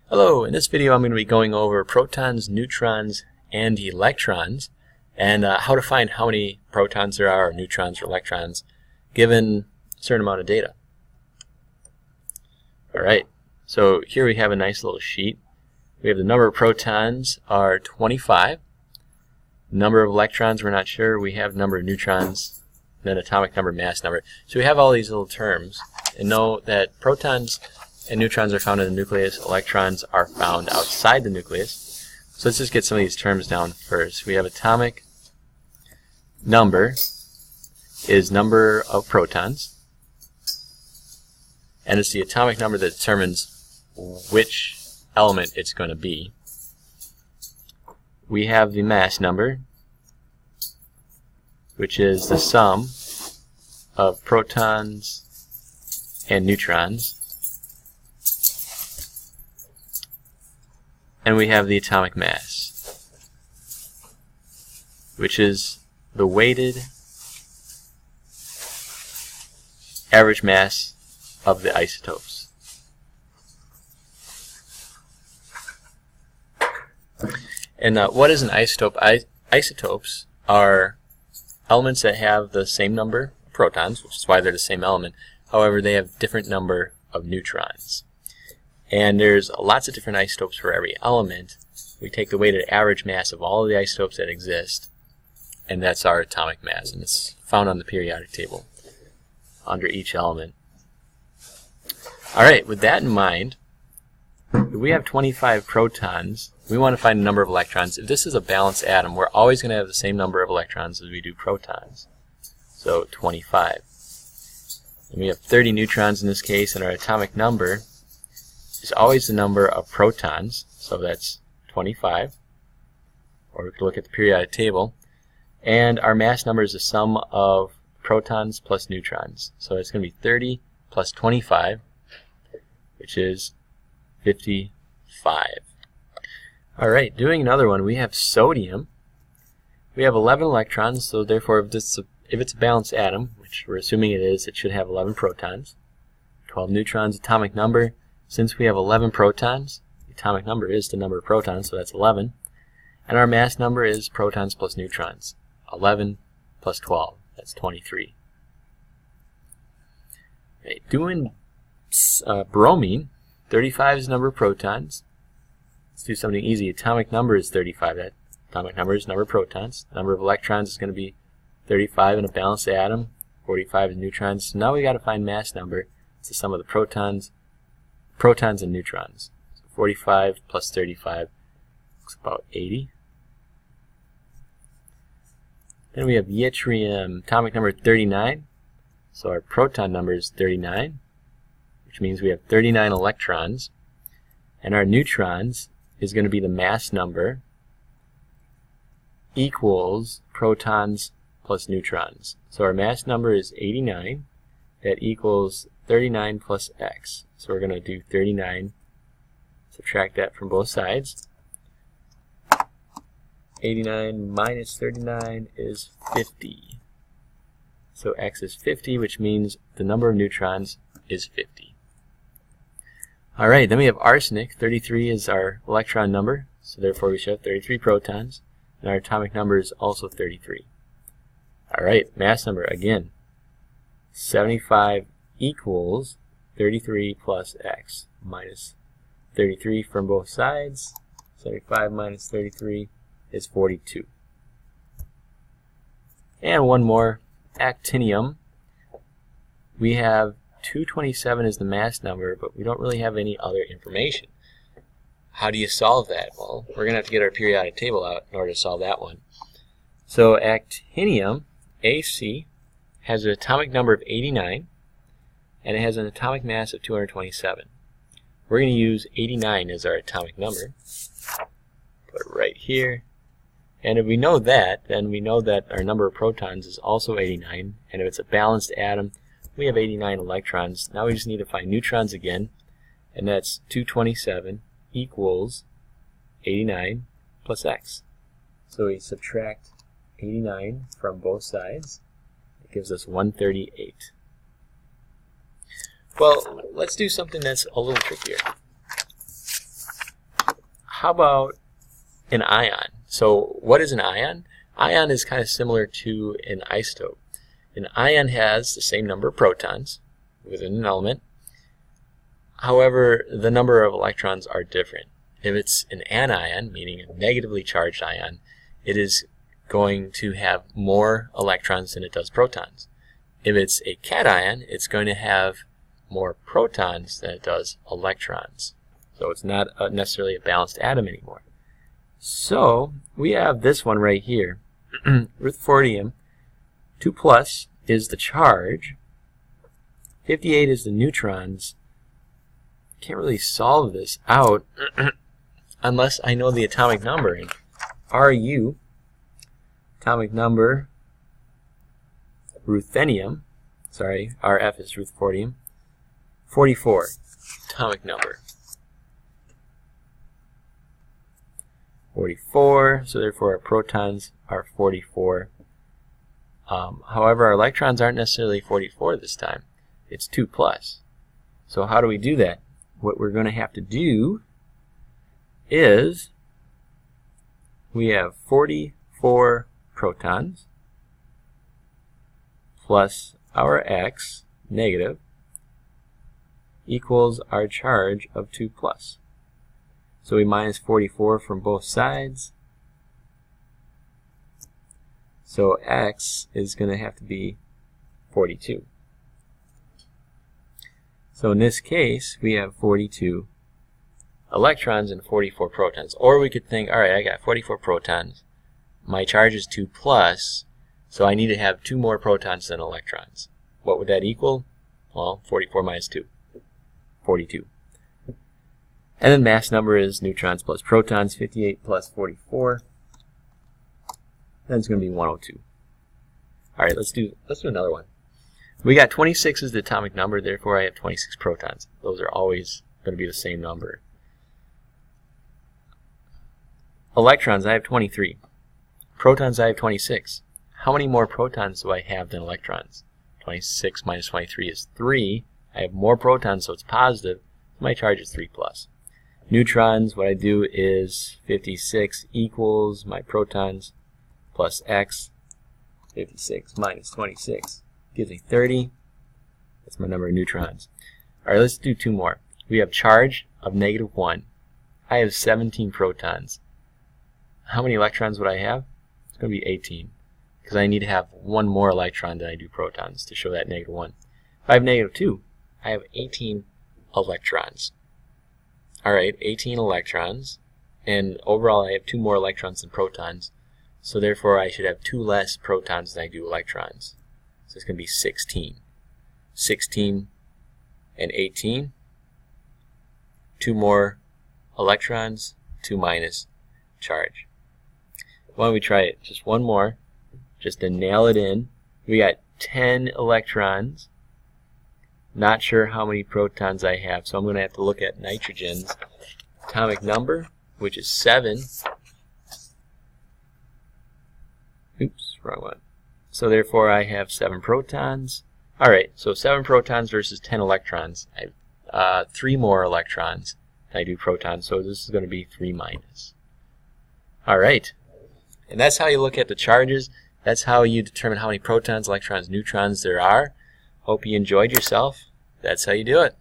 Hello, in this video I'm going to be going over protons, neutrons, and electrons, and how to find how many protons there are, or neutrons, or electrons, given a certain amount of data. Alright, so here we have a nice little sheet. We have the number of protons are 25. Number of electrons, we're not sure. We have number of neutrons, then atomic number, mass number. So we have all these little terms, and know that protons and neutrons are found in the nucleus, electrons are found outside the nucleus. So let's just get some of these terms down first. We have atomic number is number of protons, and it's the atomic number that determines which element it's going to be. We have the mass number, which is the sum of protons and neutrons. And we have the atomic mass, which is the weighted average mass of the isotopes. And what is an isotope? Isotopes are elements that have the same number of protons, which is why they're the same element. However, they have different number of neutrons. And there's lots of different isotopes for every element. We take the weighted average mass of all of the isotopes that exist, and that's our atomic mass, and it's found on the periodic table under each element. Alright, with that in mind, if we have 25 protons, we want to find the number of electrons. If this is a balanced atom, we're always going to have the same number of electrons as we do protons. So 25. And we have 30 neutrons in this case, and our atomic number is always the number of protons, so that's 25, or we could look at the periodic table, and our mass number is the sum of protons plus neutrons, so it's going to be 30 plus 25, which is 55. Alright, doing another one, we have sodium. We have 11 electrons, so therefore if it's a balanced atom, which we're assuming it is, it should have 11 protons. 12 neutrons, atomic number. Since we have 11 protons, the atomic number is the number of protons, so that's 11. And our mass number is protons plus neutrons. 11 plus 12, that's 23. Okay, doing bromine, 35 is the number of protons. Let's do something easy. Atomic number is 35. That atomic number is the number of protons. The number of electrons is going to be 35 in a balanced atom. 45 is neutrons. So now we got to find mass number. It's the sum of the protons and neutrons. So 45 plus 35 looks about 80. Then we have yttrium, atomic number 39. So our proton number is 39, which means we have 39 electrons. And our neutrons is going to be the mass number equals protons plus neutrons. So our mass number is 89. That equals 39 plus x. So we're going to do 39, subtract that from both sides. 89 minus 39 is 50. So x is 50, which means the number of neutrons is 50. Alright, then we have arsenic. 33 is our electron number, so therefore we should have 33 protons. And our atomic number is also 33. Alright, mass number again. 75 equals 33 plus x minus 33 from both sides. 75 minus 33 is 42. And one more, actinium. We have 227 as the mass number, but we don't really have any other information. How do you solve that? Well, we're going to have to get our periodic table out in order to solve that one. So actinium, AC, has an atomic number of 89, and it has an atomic mass of 227. We're going to use 89 as our atomic number. Put it right here. And if we know that, then we know that our number of protons is also 89, and if it's a balanced atom, we have 89 electrons. Now we just need to find neutrons again, and that's 227 equals 89 plus x. So we subtract 89 from both sides. It gives us 138. Well, let's do something that's a little trickier. how about an ion? So what is an ion? Ion is kind of similar to an isotope. An ion has the same number of protons within an element. However, the number of electrons are different. If it's an anion, meaning a negatively charged ion, it is going to have more electrons than it does protons. If it's a cation, it's going to have more protons than it does electrons. So it's not necessarily a balanced atom anymore. So we have this one right here. Rutherfordium, 2 plus is the charge, 58 is the neutrons. Can't really solve this out unless I know the atomic number. And Ru, atomic number, ruthenium, sorry, Rf is rutherfordium, 44, atomic number. 44, so therefore our protons are 44. However, our electrons aren't necessarily 44 this time. It's 2 plus. So how do we do that? What we're going to have to do is we have 44 protons plus our x, negative, equals our charge of 2 plus. So we minus 44 from both sides. So x is going to have to be 42. So in this case, we have 42 electrons and 44 protons. Or we could think, alright, I got 44 protons. My charge is 2 plus, so I need to have 2 more protons than electrons. What would that equal? Well, 44 minus 2. 42. And then mass number is neutrons plus protons, 58 plus 44. That's going to be 102. Alright, let's do another one. We got 26 as the atomic number, therefore I have 26 protons. Those are always going to be the same number. Electrons, I have 23. Protons, I have 26. How many more protons do I have than electrons? 26 minus 23 is 3. I have more protons, so it's positive. My charge is 3 plus. Neutrons, what I do is 56 equals my protons plus x. 56 minus 26 gives me 30. That's my number of neutrons. Alright, let's do 2 more. We have charge of negative 1. I have 17 protons. How many electrons would I have? It's going to be 18. Because I need to have 1 more electron than I do protons to show that negative 1. If I have negative 2, I have 18 electrons. Alright, 18 electrons. And overall I have 2 more electrons than protons. So therefore I should have 2 less protons than I do electrons. So it's going to be 16. 16 and 18. 2 more electrons, 2 minus charge. Why don't we try it? Just one more, just to nail it in. We got 10 electrons. Not sure how many protons I have, so I'm going to have to look at nitrogen's atomic number, which is 7. Oops, wrong one. So therefore I have 7 protons. Alright, so 7 protons versus 10 electrons. I have 3 more electrons than I do protons, so this is going to be 3 minus. Alright, and that's how you look at the charges. That's how you determine how many protons, electrons, neutrons there are. Hope you enjoyed yourself. That's how you do it.